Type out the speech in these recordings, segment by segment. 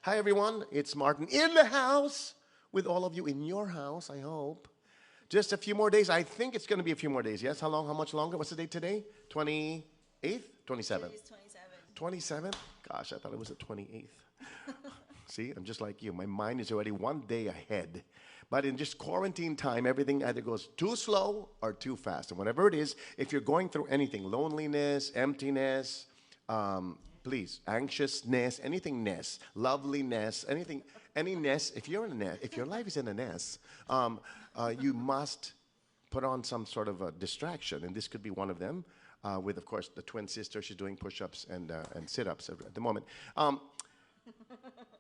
Hi, everyone. It's Martin in the house with all of you in your house, I hope. Just a few more days. I think it's going to be a few more days. Yes? How long? How much longer? What's the date today? 28th? 27th? 27th? Gosh, I thought it was the 28th. See, I'm just like you. My mind is already one day ahead. But in just quarantine time, everything either goes too slow or too fast. And whatever it is, if you're going through anything, loneliness, emptiness, please, anxiousness, anything ness, loveliness, anything, any ness, if you're in a nest, if your life is in a nest, you must put on some sort of a distraction. And this could be one of them. With, of course, the twin sister, she's doing push-ups and sit-ups at the moment.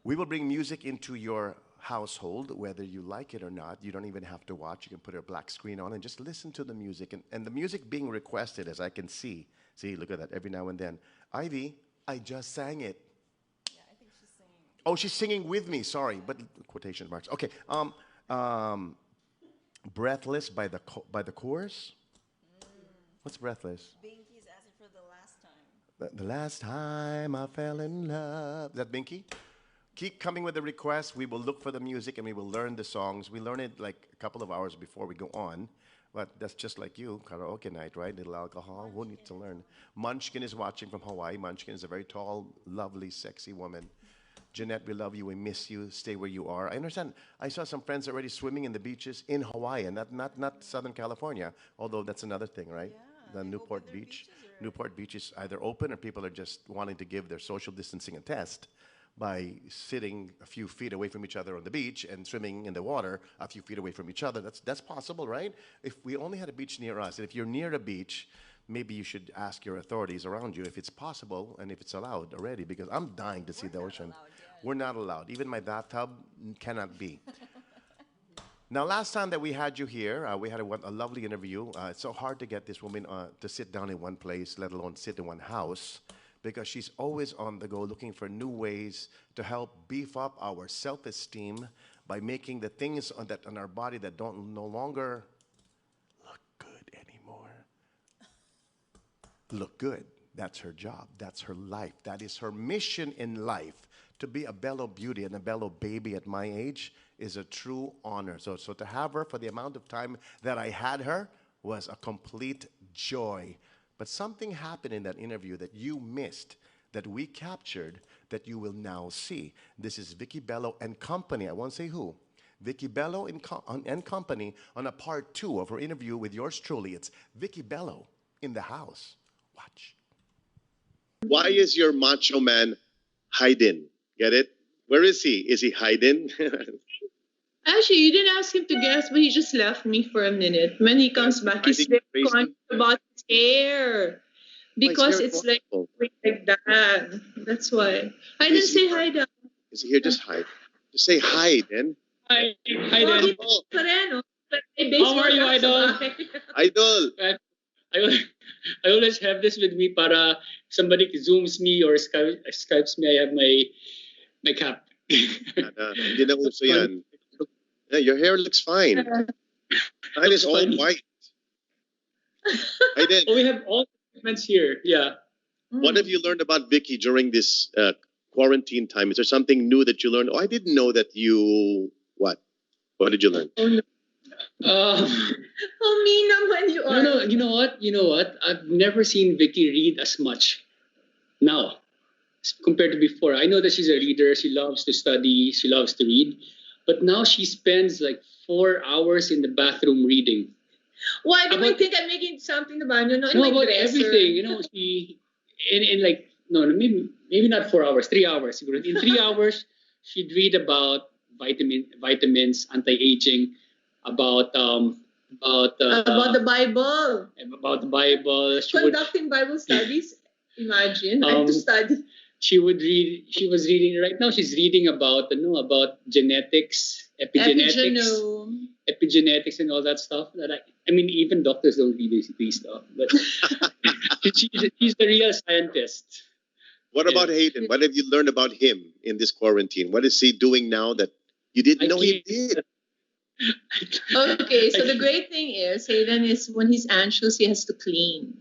We will bring music into your household, whether you like it or not. You don't even have to watch. You can put a black screen on and just listen to the music. And the music being requested, as I can see. See, look at that, every now and then. Ivy, I just sang it. Yeah, I think she's singing. Oh, she's singing with me, sorry, but quotation marks. Okay, Breathless by the chorus. What's Breathless? Binky's asking for the last time. The last time I fell in love. Is that Binky? Keep coming with the requests. We will look for the music and we will learn the songs. We learn it like a couple of hours before we go on. But that's just like you, karaoke night, right? Little alcohol. Who needs to learn? Munchkin is watching from Hawaii. Munchkin is a very tall, lovely, sexy woman. Jeanette, we love you. We miss you. Stay where you are. I understand. I saw some friends already swimming in the beaches in Hawaii, and not Southern California, although that's another thing, right? Yeah, The they Newport open their Beach. beaches, or- Newport Beach is either open or people are just wanting to give their social distancing a test by sitting a few feet away from each other on the beach and swimming in the water a few feet away from each other. That's possible, right? If we only had a beach near us, and if you're near a beach, maybe you should ask your authorities around you if it's possible and if it's allowed already, because I'm dying to see the ocean. allowed yet. We're not allowed. Even my bathtub cannot be. Now, last time that we had you here, we had a lovely interview. It's so hard to get this woman to sit down in one place, let alone sit in one house, because she's always on the go looking for new ways to help beef up our self-esteem by making the things on our body that don't no longer look good anymore look good. That's her job. That's her life. That is her mission in life. To be a Bello beauty and a Bello baby at my age is a true honor. So to have her for the amount of time that I had her was a complete joy. But something happened in that interview that you missed, that we captured, that you will now see. This is Vicki Bello and company. I won't say who. Vicki Bello and company on a part 2 of her interview with yours truly. It's Vicki Bello in the house. Watch. Why is your macho man hiding? Get it? Where is he? Is he hiding? Actually, you didn't ask him to guess, but he just left me for a minute. When he comes back, he's Hiding very reason? conscious about his hair. Because hair it's like, wonderful. like that. That's why. I didn't say hi, Dan. Is he here? Just hide. Just say hi, then. Hi, hi Oh, Dan. he's Oh, Moreno. Like, may How are you, baseball Idol? caps idol. I, I always have this with me para somebody zooms me or Skypes me. I have my cap. Hindi na uso yan. Yeah, your hair looks fine. Mine is all funny. white. I did. Oh, we have all segments here. Yeah. What have you learned about Vicky during this quarantine time? Is there something new that you learned? Oh, I didn't know that you... What? What did you learn? Uh, Oh, me naman you are. no, you know what? You know what? I've never seen Vicky read as much now compared to before. I know that she's a reader. She loves to study. She loves to read. But now she spends like 4 hours in the bathroom reading. Why do we About- think I'm making something about no, in No, my about dresser? everything. You know, she in like no, maybe not 4 hours, 3 hours. In 3 hours, she'd read about vitamins, anti-aging, about About the Bible. about the Bible. Conducting Bible studies. Imagine, I have to Um, study. She would read. She was reading right now. She's reading about about genetics, epigenetics, and all that stuff. That I mean, even doctors don't read these stuff. But she's the real scientist. What about Hayden? What have you learned about him in this quarantine? What is he doing now that you didn't know he did? Okay, so the great thing is, Hayden is when he's anxious, he has to clean.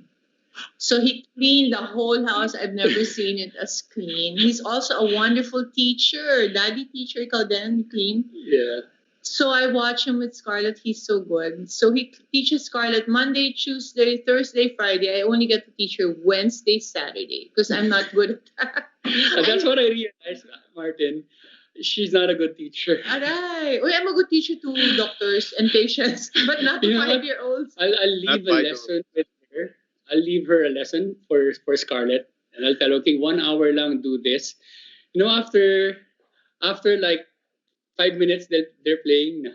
So he cleaned the whole house. I've never seen it as clean. He's also a wonderful teacher. Daddy teacher, ikaw din, clean. Yeah. So I watch him with Scarlett. He's so good. So he teaches Scarlett Monday, Tuesday, Thursday, Friday. I only get to teach her Wednesday, Saturday because I'm not good at that. And that's what I realized, Martin. She's not a good teacher. Aray. Uy, I'm a good teacher to doctors and patients, but not to You know what? 5-year-olds. I'll leave a lesson with her. I'll leave her a lesson for Scarlett, and I'll tell her, okay, 1 hour lang do this. You know, after like 5 minutes, they're playing na.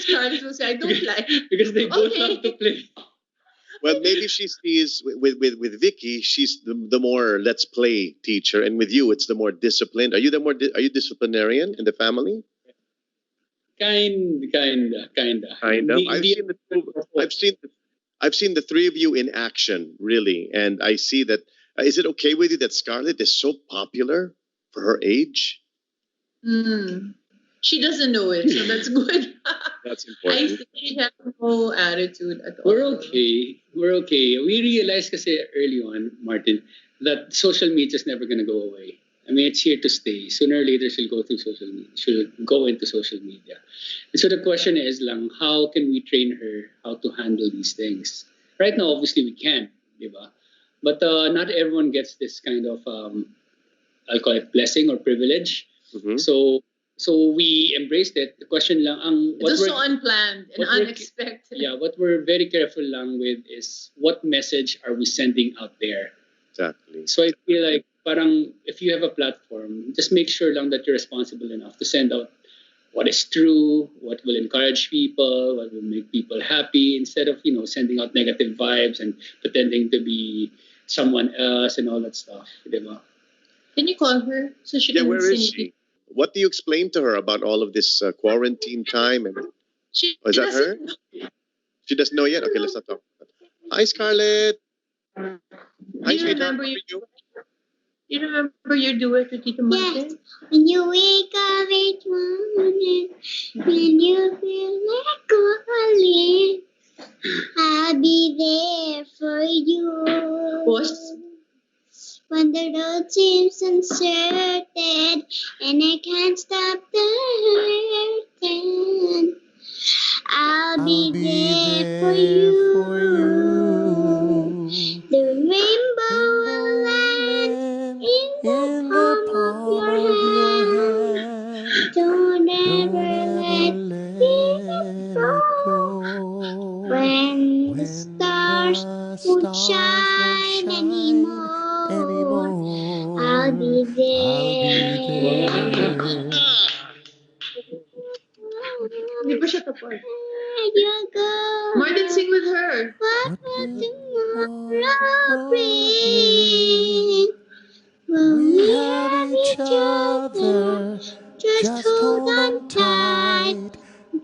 Scarlett will say, I don't like. Because they both Okay. love to play. Well, maybe she sees with Vicky, she's the more let's play teacher, and with you, it's the more disciplined. Are you are you disciplinarian in the family? Kinda. Kind of. I've seen the three of you in action, really, and I see that. Is it okay with you that Scarlett is so popular for her age? She doesn't know it, so that's good. That's I important. think she has no attitude at all. We're okay. We're okay. We realized kasi early on, Martin, that social media is never gonna go away. I mean, it's here to stay. Sooner or later, she'll go through social media. She'll go into social media. And so the question is lang, how can we train her how to handle these things? Right now, obviously, we can, di ba? But not everyone gets this kind of, I'll call it blessing or privilege. Mhm. So we embraced it. The question lang, It was so unplanned and what we're- unexpected. yeah, what we're very careful lang with is what message are we sending out there. Exactly. So I feel like parang if you have a platform, just make sure lang that you're responsible enough to send out what is true, what will encourage people, what will make people happy, instead of sending out negative vibes and pretending to be someone else and all that stuff. Diba? Can you call her so she Yeah, can where is she? What do you explain to her about all of this quarantine time? And She is that her? doesn't know. She doesn't know yet. Okay, let's not talk. Hi, Scarlett. Hi, You sweetheart. remember How are you? You remember your duet with Tito Martin? When you wake up each morning, when you feel like calling, I'll be there for you. Was When the road seems uncertain and I can't stop the hurting, I'll be there for you. The rainbow will land in the palm of your hand. Don't ever let it go. When the stars won't shine anymore, I'll be there. Hindi pa siya tapos. You go. Martin, sing with her. What will tomorrow bring? When we have each other, just hold on tight.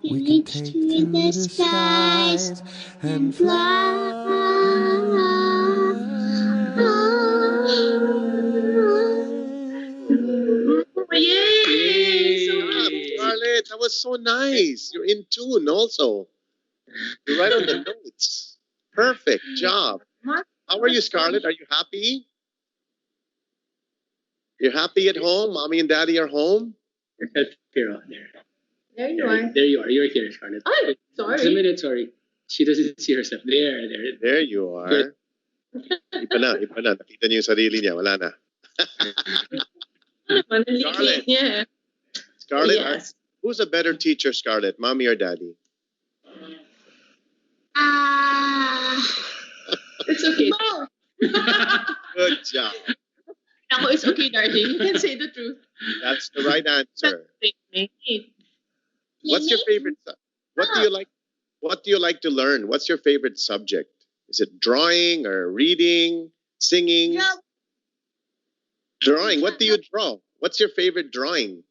We can reach to the skies and fly. Yay! So Ah, Scarlett, that was so nice. You're in tune also. You're right on the notes. Perfect job. How are you, Scarlett? Are you happy? You're happy at home? Mommy and daddy are home? Here, there. There you are. There you are. You're here, Scarlett. Ay, Just a sorry. minute, sorry. She doesn't see herself. There. There you are. Iba na. Nakita niyo yung sarili niya. Wala na. Scarlett. Yeah. Scarlett, Yes. who's a better teacher, Scarlett? Mommy or daddy? It's okay. Good job. Ako, it's okay, darling. You can say the truth. That's the right answer. What's your favorite? What do you like? What do you like to learn? What's your favorite subject? Is it drawing or reading, singing? Drawing. What do you draw? What's your favorite drawing?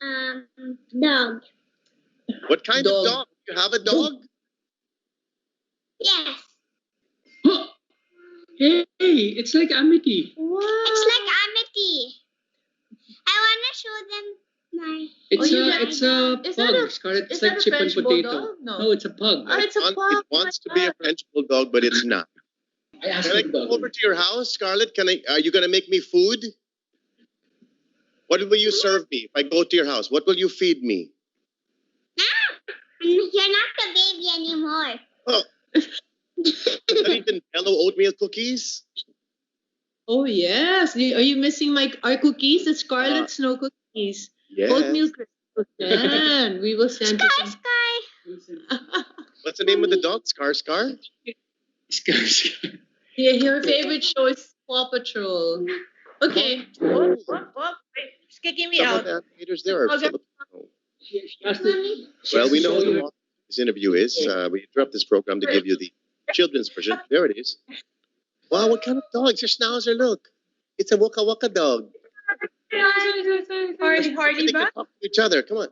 Dog. What kind Dog. of dog? You have a dog? Yes. Hey, it's like Amity. It's like Amity. I want to show them It's you it's a is that pug, a Scarlet. It's is like that a chip and French potato. bulldog? No. No, it's a pug. Oh, it's a It pug. wants to be a French bulldog, but it's not. I asked Can I the come dog. over to your house, Scarlett? Are you gonna make me food? What will you serve me if I go to your house? What will you feed me? You're not a baby anymore. Oh, have you been Bello oatmeal cookies? Oh yes. Are you missing our cookies? The Scarlet Snow cookies. Yes. Oatmeal crystals. Yan. We will send you some. What's the name of the dog? Scar? Yeah, your favorite show is Paw Patrol. Okay. Wait, she's kicking me Some out. of the animators there are Okay. Filipino. Well, we know what the this interview is. We interrupt this program to give you the children's version. There it is. Wow, what kind of dog? It's your schnauzer. Look, it's a Waka Waka dog. Hardy They can talk to each other. Come on.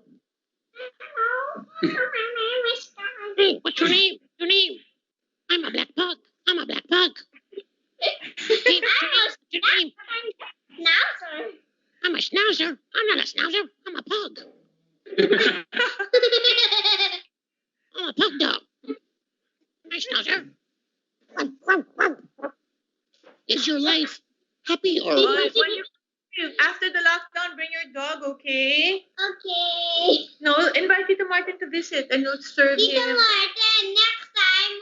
Hey, What's your name? Your name? I'm a black pug. I'm a black pug. Hey, what's your name? Schnauzer. I'm a schnauzer. I'm not a schnauzer. I'm a pug. I'm a pug dog. Hi, schnauzer. Is your life happy or After the lockdown, bring your dog, okay? Okay. No, invite Tito Martin to visit and we'll serve Tito him. Martin, next time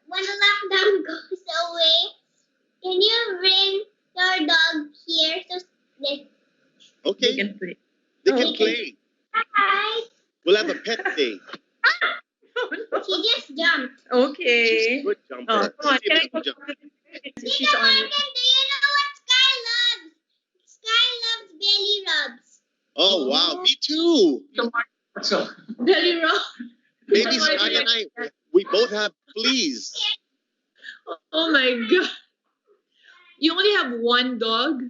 when the lockdown goes away, can you bring your dog here so they Okay, can play. they can play. Hi. We'll have a pet day. She just jumped. She's a Okay. good jumper. Oh, come on. See if Can I they go can jump. She's Tito on Martin, it. do you know what Sky loves? Sky loves belly rubs. Oh, wow. Me too. So, Belly rub. Maybe Sky and I, we both have fleas. Oh my god. You only have one dog?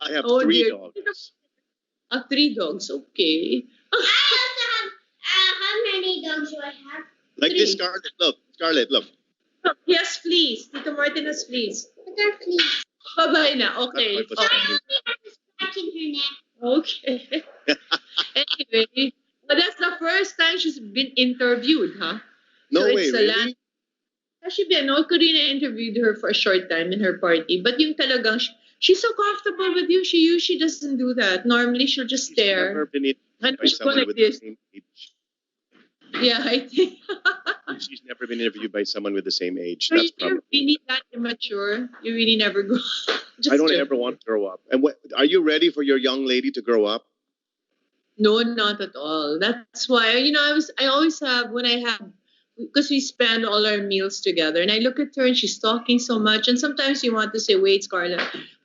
I have Oh, 3 dear. dogs. 3 dogs. Okay. I also have, how many dogs do I have? Like 3. this Scarlet. Look, Scarlet, look. He has fleas. Tito Martin has fleas. What are fleas? Bye-bye na. Okay. That's why- Sky only has a scratch in her neck. Okay. Anyway, but that's the first time she's been interviewed, huh? No So way, it's a really? Actually, no, Karina interviewed her for a short time in her party. But yung talagang, she's so comfortable with you. She usually doesn't do that. Normally, she'll just She's never stare. been interviewed And by she'll go someone like with this. the same age. Yeah, I think. She's never been interviewed by someone with the same age. But That's you're probably. really that immature. You really never go. Just I don't joking. ever want to grow up. And are you ready for your young lady to grow up? No, not at all. That's why, I always have, when I have, because we spend all our meals together, and I look at her and she's talking so much, and sometimes you want to say, wait, Scarlett,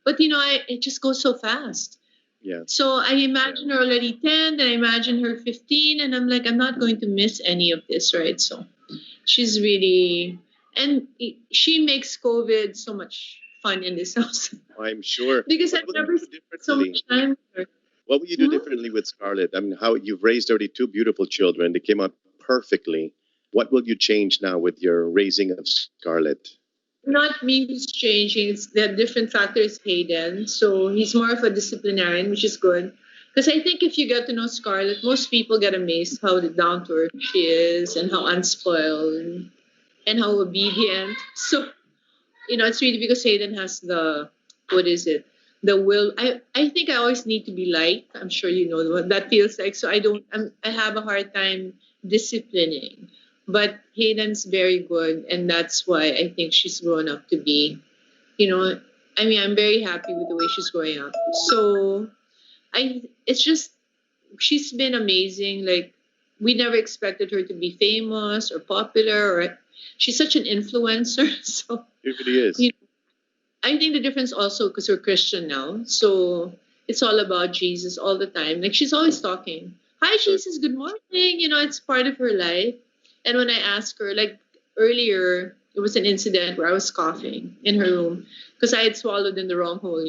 but it just goes so fast. Yeah. So I imagine her already 10, then I imagine her 15, and I'm like, I'm not going to miss any of this, right? So she's really, and she makes COVID so much fun in this house I'm sure. because What I've will you never do spent so differently? much time with her. What will you do Hmm? differently with Scarlett? I mean, how you've raised already 2 beautiful children. They came out perfectly. What will you change now with your raising of Scarlett? Not me who's changing. It's the different factor is Hayden. So he's more of a disciplinarian, which is good. Because I think if you get to know Scarlett, most people get amazed how down to earth she is and how unspoiled and how obedient. So, it's really because Hayden has the will. I think I always need to be liked. I'm sure you know what that feels like. So I have a hard time disciplining. But Hayden's very good, and that's why I think she's grown up to be, I'm very happy with the way she's growing up. So it's just, she's been amazing. Like, we never expected her to be famous or popular, or she's such an influencer. So It really is. I think the difference also because we're Christian now, so it's all about Jesus all the time. Like, she's always talking. Hi, Jesus. Good morning. It's part of her life. And when I asked her, like earlier, it was an incident where I was coughing in her room because I had swallowed in the wrong hole,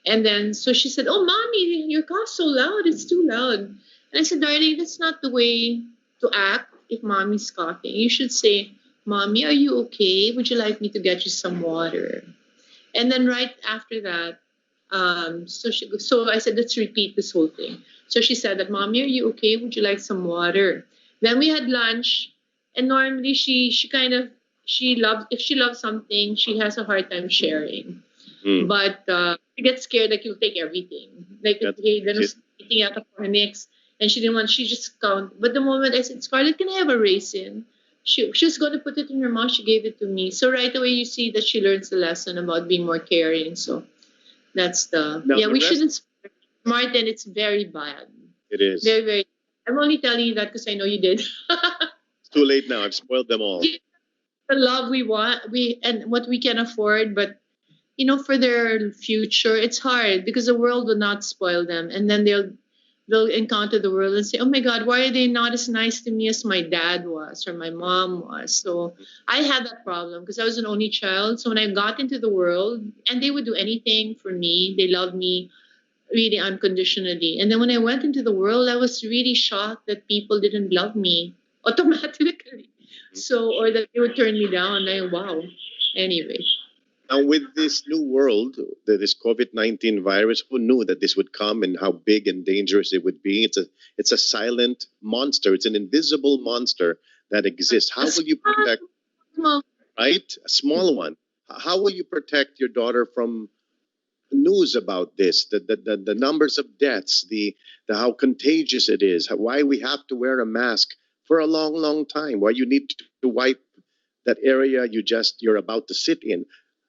And then, so she said, "Oh, mommy, your cough's so loud. It's too loud." And I said, "Darling, that's not the way to act if mommy's coughing. You should say, 'Mommy, are you okay? Would you like me to get you some water?'" And then right after that, So I said, let's repeat this whole thing. So she said that, Mommy, are you okay? Would you like some water? Then we had lunch, and normally she loves, if she loves something, she has a hard time sharing. But she gets scared, like you'll take everything. Like if Hayden was eating out of her mix, and she didn't want, she just count. But the moment I said, Scarlett, can I have a raisin? She was going to put it in her mouth. She gave it to me. So right away, you see that she learns the lesson about being more caring. So that's we shouldn't, Martin, it's very bad. It is. Very, very. I'm only telling you that because I know you did. It's too late now. I've spoiled them all. The love we want, and what we can afford, but for their future, it's hard because the world will not spoil them, and then they'll encounter the world and say, oh my God, why are they not as nice to me as my dad was or my mom was? So I had that problem because I was an only child. So when I got into the world, and they would do anything for me, they loved me really unconditionally. And then when I went into the world, I was really shocked that people didn't love me automatically. So, or that they would turn me down. Like, wow. Anyway. Now, with this new world, this COVID-19 virus, who knew that this would come and how big and dangerous it would be? It's a silent monster. It's an invisible monster that exists. How will you protect, right? A small one. How will you protect your daughter from news about this? The numbers of deaths, the how contagious it is, why we have to wear a mask for a long, long time, why you need to wipe that area you're about to sit in.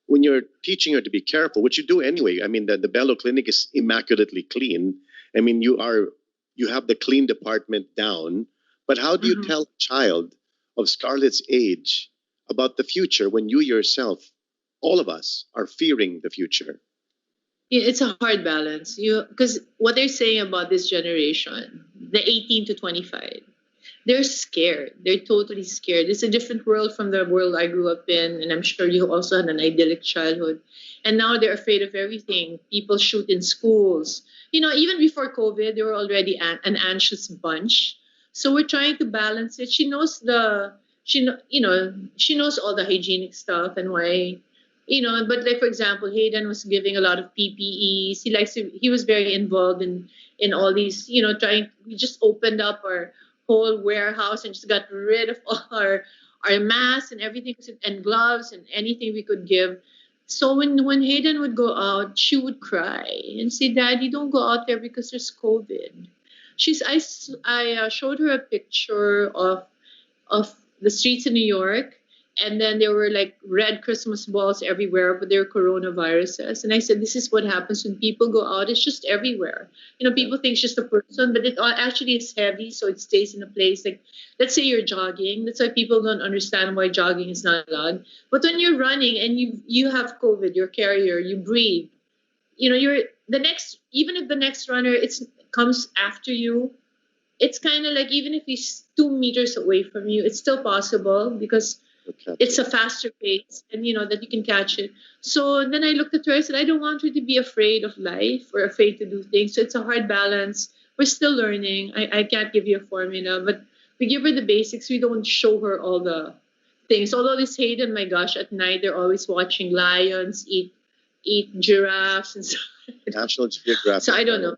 When you're teaching her to be careful, which you do anyway. I mean, the Bello Clinic is immaculately clean. I mean, you have the clean department down. But how do you tell a child of Scarlett's age about the future when you yourself, all of us, are fearing the future? It's a hard balance. Because what they're saying about this generation, the 18 to 25, they're scared. They're totally scared. It's a different world from the world I grew up in, and I'm sure you also had an idyllic childhood. And now they're afraid of everything. People shoot in schools. Even before COVID, they were already an anxious bunch. So we're trying to balance it. She knows she knows all the hygienic stuff and why. But like, for example, Hayden was giving a lot of PPEs. He was very involved in all these, we just opened up our whole warehouse and just got rid of all our masks and everything, and gloves and anything we could give. So when Hayden would go out, she would cry and say, Daddy, don't go out there because there's COVID. I showed her a picture of the streets in New York, and then there were like red Christmas balls everywhere, but there were coronaviruses. And I said, this is what happens when people go out. It's just everywhere. People think it's just a person, but it actually is heavy, so it stays in a place. Like, let's say you're jogging. That's why people don't understand why jogging is not allowed. But when you're running and you have COVID, you're a carrier, you breathe. You're the next. Even if the next runner comes after you, it's kind of like even if he's 2 meters away from you, it's still possible because it's a faster pace, and that you can catch it. So then I looked at her, I said, I don't want her to be afraid of life or afraid to do things. So it's a hard balance. We're still learning. I can't give you a formula, but we give her the basics. We don't show her all the things. Although this Hayden, my gosh, at night they're always watching lions eat giraffes and stuff. National Geographic. So I don't know.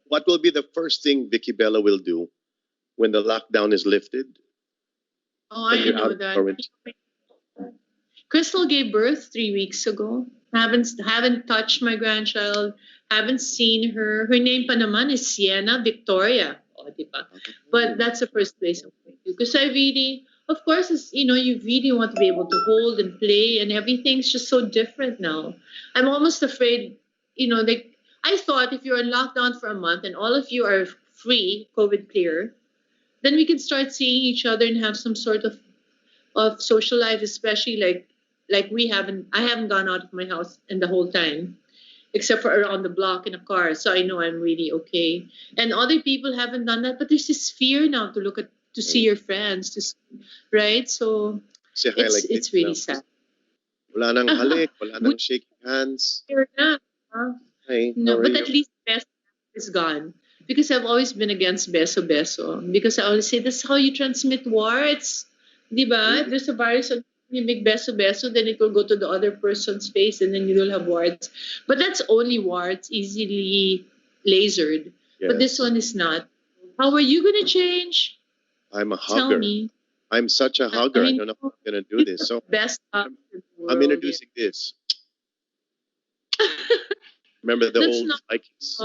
What will be the first thing Vicki Belo will do when the lockdown is lifted? Oh, I know that. Crystal gave birth 3 weeks ago. Haven't touched my grandchild. Haven't seen her. Her name pa naman is Sienna Victoria. Oh, diba? But that's the first place I'm going to. Because I really, of course, you really want to be able to hold and play, and everything's just so different now. I'm almost afraid, I thought if you're in lockdown for a month and all of you are free, COVID clear, then we can start seeing each other and have some sort of social life, especially like I haven't gone out of my house in the whole time, except for around the block in a car. So I know I'm really okay. And other people haven't done that, but there's this fear now to see your friends, right? So it's really sad. Wala nang halik, wala nang shaking hands. No, but at least best is gone. Because I've always been against beso. Because I always say, that's how you transmit war. It's, di ba? If there's a virus on you make beso-beso, then it will go to the other person's face and then you will have warts. But that's only warts, easily lasered. But this Yes. one is not. How are you going to change? I'm a Tell hugger. me. I'm such a hugger. I mean, don't know how I'm going to do this. So Best hug in the world. I'm introducing this. Remember the That's old not- Vikings?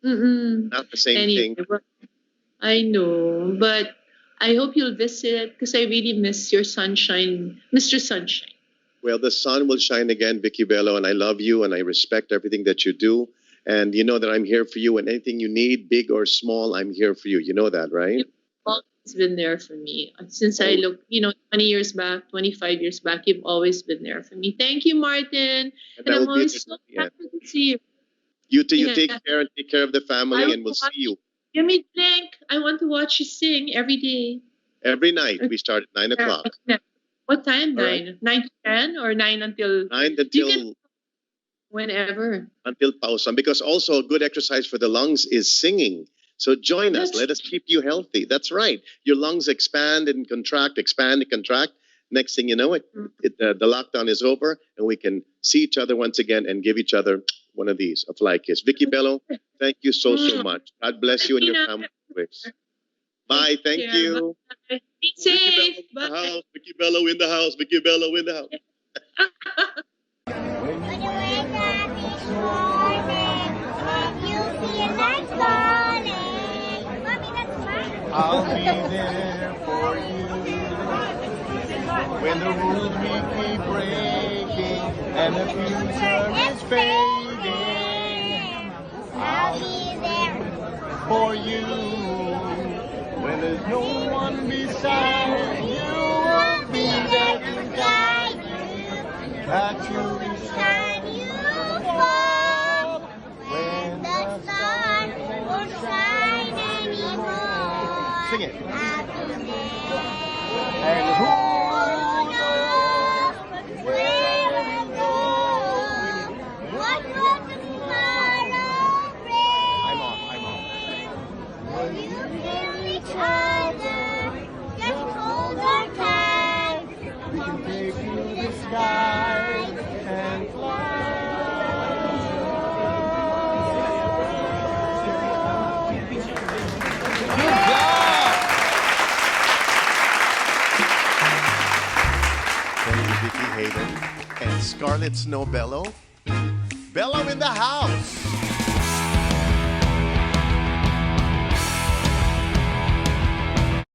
Mm-mm. Not the same Anyway, thing. well, I know, but I hope you'll visit because I really miss your sunshine, Mr. Sunshine. Well, the sun will shine again, Vicki Bello, and I love you and I respect everything that you do. And you know that I'm here for you, and anything you need, big or small, I'm here for you. You know that, right? You've always been there for me. Since I look, 20 years back, 25 years back, you've always been there for me. Thank you, Martin. And And I I'm will be always there so to the end. happy to see you. You too, you Yeah. take care and take care of the family, I and we'll see you Give me drink. I want to watch you sing every day. every night. We start at 9 o'clock. What time? All right. 9 to 10 or 9 until 9 You until whenever? pausan, because also a good exercise for the lungs is singing. So join us. That's Let us keep you healthy. That's right. Your lungs expand and contract, expand and contract. Next thing you know, the lockdown is over, and we can see each other once again and give each other one of these, a fly kiss. Vicki Bello, thank you so much. God bless you and your family. Bye. Thank care. you. Bye. Be Vicki safe. Bello in the Bye. house. Vicki Bello in the house. Vicki Bello in the house. When you wake up each morning and you feel like falling. Mommy, that's mine. I'll be there for you. When the rules we keep breaking and the future is fading, I'll be there. for you. When there's no one beside you, I'll be there to guide you. That you Can you fall when the sun won't shine anymore? sing it. I'll be there. And who knows where we'll go? What will tomorrow bring? I'm on. Will you feel each other? Just hold on tight. We can take you to the sky and fly. Good job! Thank you, Vicki Hayden and Scarlet Snow Bello. Bello in the house.